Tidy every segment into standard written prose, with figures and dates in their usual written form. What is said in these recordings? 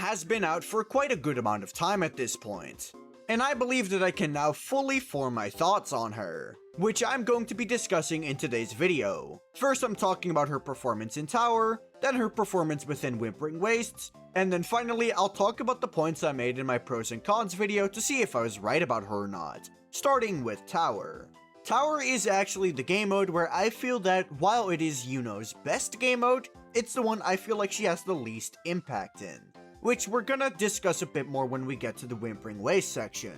has been out for quite a good amount of time at this point, and I believe that I can now fully form my thoughts on her, which I'm going to be discussing in today's video. First, I'm talking about her performance in Tower, then her performance within Whimpering Wastes, and then finally I'll talk about the points I made in my pros and cons video to see if I was right about her or not, starting with Tower. Tower is actually the game mode where I feel that while it is Iuno's best game mode, it's the one I feel like she has the least impact in, which we're gonna discuss a bit more when we get to the Whimpering Wastes section.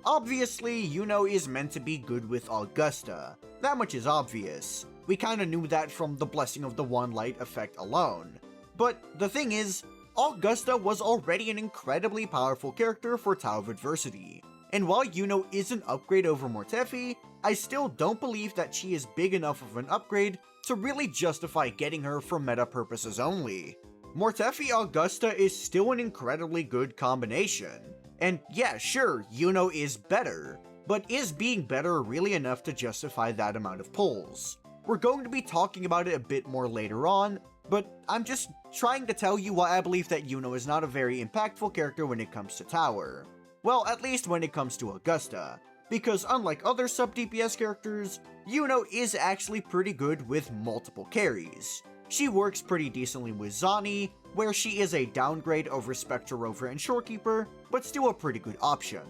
Obviously, Iuno is meant to be good with Augusta, that much is obvious. We kinda knew that from the Blessing of the One Light effect alone. But the thing is, Augusta was already an incredibly powerful character for Tower of Adversity, and while Iuno is an upgrade over Mortefi, I still don't believe that she is big enough of an upgrade to really justify getting her for meta purposes only. Mortefi Augusta is still an incredibly good combination, and yeah, sure, Iuno is better, but is being better really enough to justify that amount of pulls? We're going to be talking about it a bit more later on, but I'm just trying to tell you why I believe that Iuno is not a very impactful character when it comes to Tower. Well, at least when it comes to Augusta, because unlike other Sub DPS characters, Iuno is actually pretty good with multiple carries. She works pretty decently with Zani, where she is a downgrade over Spectre Rover and Shorekeeper, but still a pretty good option.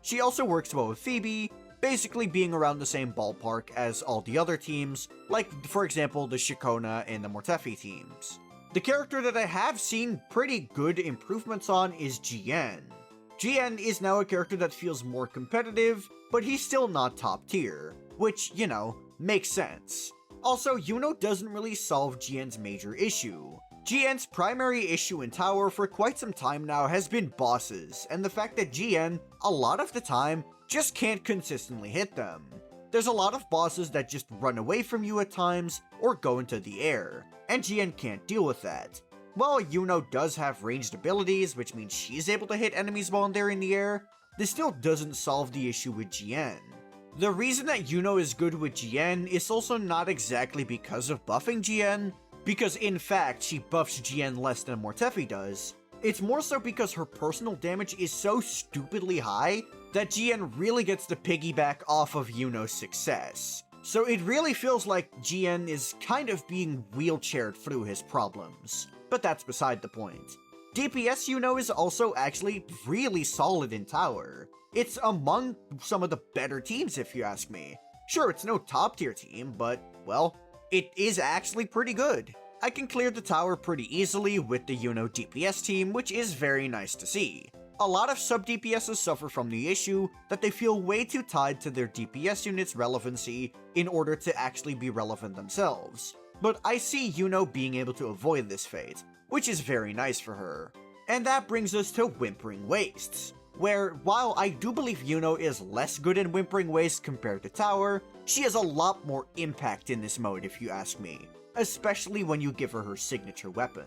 She also works well with Phoebe, basically being around the same ballpark as all the other teams, like for example the Shikona and the Mortefi teams. The character that I have seen pretty good improvements on is GN. GN is now a character that feels more competitive, but he's still not top tier, which, you know, makes sense. Also, Iuno doesn't really solve GN's major issue. GN's primary issue in Tower for quite some time now has been bosses, and the fact that GN, a lot of the time, just can't consistently hit them. There's a lot of bosses that just run away from you at times, or go into the air, and GN can't deal with that. While Iuno does have ranged abilities, which means she's able to hit enemies while they're in the air, this still doesn't solve the issue with GN. The reason that Iuno is good with GN is also not exactly because of buffing GN, because in fact she buffs GN less than Mortefi does. It's more so because her personal damage is so stupidly high that GN really gets to piggyback off of Iuno's success. So it really feels like GN is kind of being wheelchaired through his problems. But that's beside the point. DPS Iuno is also actually really solid in Tower. It's among some of the better teams if you ask me. Sure, it's no top tier team, but, well, it is actually pretty good. I can clear the Tower pretty easily with the Iuno DPS team, which is very nice to see. A lot of Sub DPSs suffer from the issue that they feel way too tied to their DPS unit's relevancy in order to actually be relevant themselves. But I see Iuno being able to avoid this fate, which is very nice for her. And that brings us to Whimpering Wastes, where while I do believe Iuno is less good in Whimpering Wastes compared to Tower, she has a lot more impact in this mode if you ask me, especially when you give her signature weapon.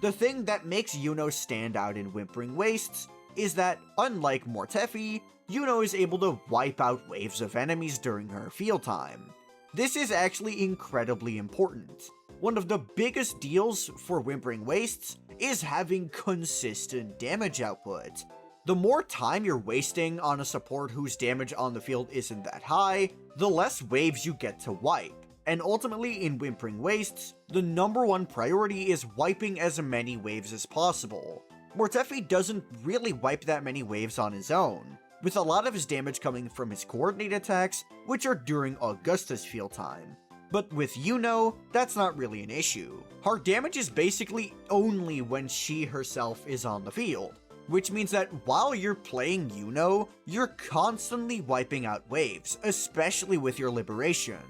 The thing that makes Iuno stand out in Whimpering Wastes is that, unlike Mortefi, Iuno is able to wipe out waves of enemies during her field time. This is actually incredibly important. One of the biggest deals for Whimpering Wastes is having consistent damage output. The more time you're wasting on a support whose damage on the field isn't that high, the less waves you get to wipe. And ultimately in Whimpering Wastes, the number one priority is wiping as many waves as possible. Mortefi doesn't really wipe that many waves on his own, with a lot of his damage coming from his coordinate attacks, which are during Augusta's field time. But with Iuno, that's not really an issue. Her damage is basically only when she herself is on the field, which means that while you're playing Iuno, you're constantly wiping out waves, especially with your Liberation.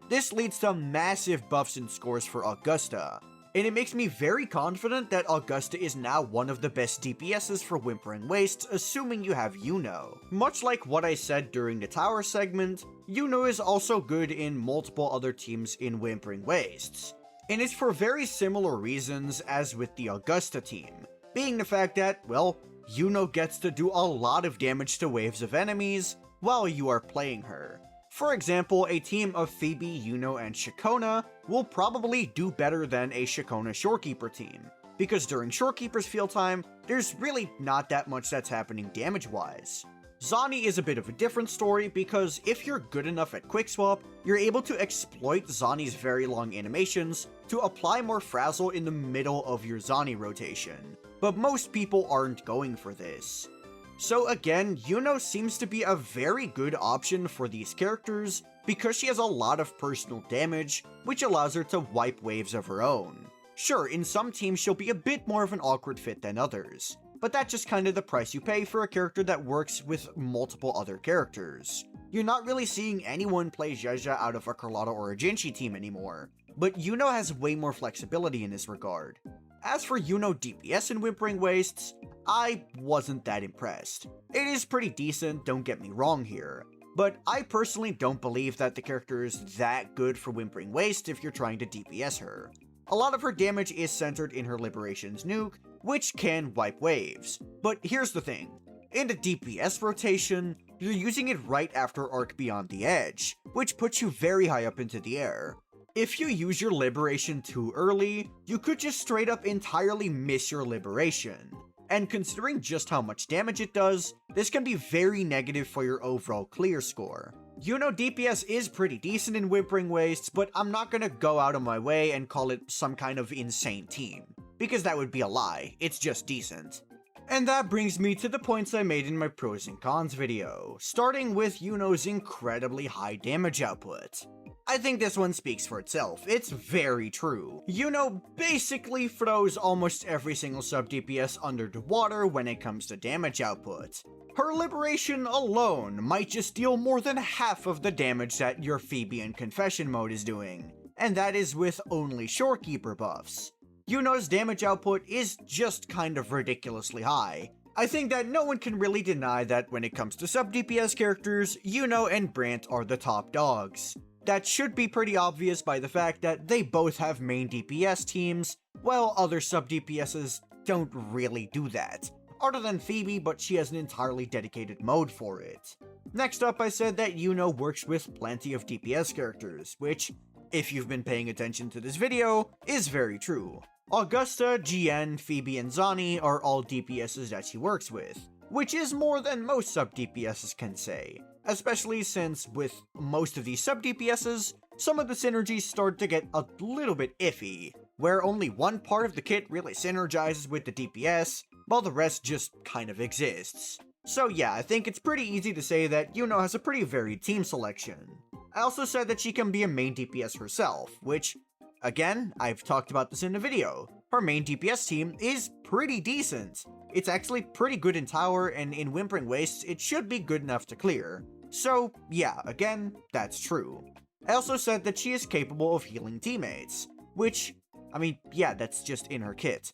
This leads to massive buffs and scores for Augusta, and it makes me very confident that Augusta is now one of the best DPSs for Whimpering Wastes, assuming you have Iuno. Much like what I said during the Tower segment, Iuno is also good in multiple other teams in Whimpering Wastes, and it's for very similar reasons as with the Augusta team, being the fact that, well, Iuno gets to do a lot of damage to waves of enemies while you are playing her. For example, a team of Phoebe, Iuno, and Shikona will probably do better than a Shikona Shorekeeper team, because during Shorekeeper's field time, there's really not that much that's happening damage-wise. Zani is a bit of a different story because if you're good enough at Quickswap, you're able to exploit Zani's very long animations to apply more frazzle in the middle of your Zani rotation, but most people aren't going for this. So again, Iuno seems to be a very good option for these characters because she has a lot of personal damage, which allows her to wipe waves of her own. Sure, in some teams she'll be a bit more of an awkward fit than others, but that's just kind of the price you pay for a character that works with multiple other characters. You're not really seeing anyone play Zhezha out of a Carlotta or a Jinshi team anymore, but Iuno has way more flexibility in this regard. As for Iuno DPS in Whimpering Wastes, I wasn't that impressed. It is pretty decent, don't get me wrong here, but I personally don't believe that the character is that good for Whimpering Waste if you're trying to DPS her. A lot of her damage is centered in her Liberation's nuke, which can wipe waves. But here's the thing, in the DPS rotation, you're using it right after Arc Beyond the Edge, which puts you very high up into the air. If you use your Liberation too early, you could just straight up entirely miss your Liberation. And considering just how much damage it does, this can be very negative for your overall clear score. Iuno DPS is pretty decent in Whimpering Wastes, but I'm not gonna go out of my way and call it some kind of insane team, because that would be a lie, it's just decent. And that brings me to the points I made in my pros and cons video, starting with Iuno's incredibly high damage output. I think this one speaks for itself, it's very true. Iuno basically throws almost every single sub DPS under the water when it comes to damage output. Her Liberation alone might just deal more than half of the damage that your Phoebe in Confession mode is doing, and that is with only Shorekeeper buffs. Iuno's damage output is just kind of ridiculously high. I think that no one can really deny that when it comes to sub DPS characters, Iuno and Brant are the top dogs. That should be pretty obvious by the fact that they both have main DPS teams, while other sub DPSs don't really do that. Other than Phoebe, but she has an entirely dedicated mode for it. Next up, I said that Iuno works with plenty of DPS characters, which, if you've been paying attention to this video, is very true. Augusta, GN, Phoebe, and Zani are all DPSs that she works with, which is more than most sub DPSs can say, especially since with most of these sub DPSs, some of the synergies start to get a little bit iffy, where only one part of the kit really synergizes with the DPS, while the rest just kind of exists. So yeah, I think it's pretty easy to say that Iuno has a pretty varied team selection. I also said that she can be a main DPS herself, which, again, I've talked about this in a video. Her main DPS team is pretty decent. It's actually pretty good in tower, and in Whimpering Wastes, it should be good enough to clear. So yeah, again, that's true. I also said that she is capable of healing teammates, which, I mean, yeah, that's just in her kit.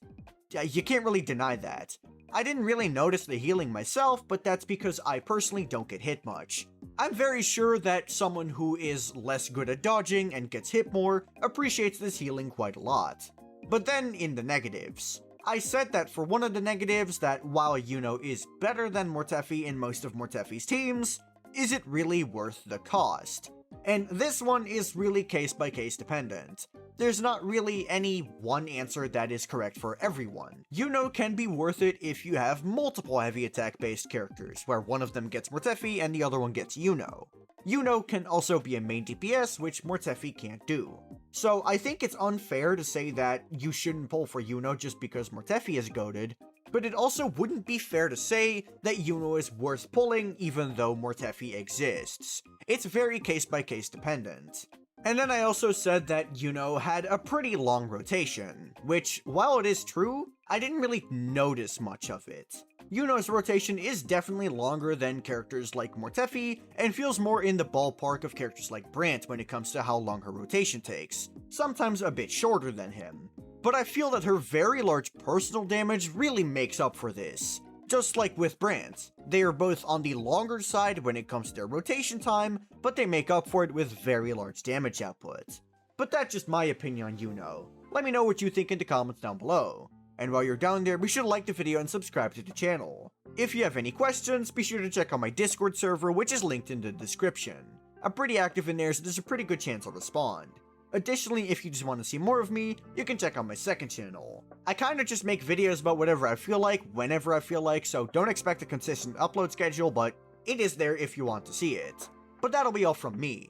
You can't really deny that. I didn't really notice the healing myself, but that's because I personally don't get hit much. I'm very sure that someone who is less good at dodging and gets hit more appreciates this healing quite a lot. But then in the negatives, I said that for one of the negatives that while Iuno is better than Mortefi in most of Mortefi's teams, is it really worth the cost? And this one is really case by case dependent. There's not really any one answer that is correct for everyone. Iuno can be worth it if you have multiple heavy attack based characters, where one of them gets Mortefi and the other one gets Iuno. Iuno can also be a main DPS, which Mortefi can't do. So I think it's unfair to say that you shouldn't pull for Iuno just because Mortefi is goated, but it also wouldn't be fair to say that Iuno is worth pulling even though Mortefi exists. It's very case by case dependent. And then I also said that Iuno had a pretty long rotation, which, while it is true, I didn't really notice much of it. Iuno's rotation is definitely longer than characters like Mortefi, and feels more in the ballpark of characters like Brant when it comes to how long her rotation takes, sometimes a bit shorter than him. But I feel that her very large personal damage really makes up for this. Just like with Brant, they are both on the longer side when it comes to their rotation time, but they make up for it with very large damage output. But that's just my opinion on Iuno. Let me know what you think in the comments down below. And while you're down there, be sure to like the video and subscribe to the channel. If you have any questions, be sure to check out my Discord server, which is linked in the description. I'm pretty active in there, so there's a pretty good chance I'll respond. Additionally, if you just want to see more of me, you can check out my second channel. I kinda just make videos about whatever I feel like, whenever I feel like, so don't expect a consistent upload schedule, but it is there if you want to see it. But that'll be all from me.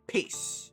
Peace.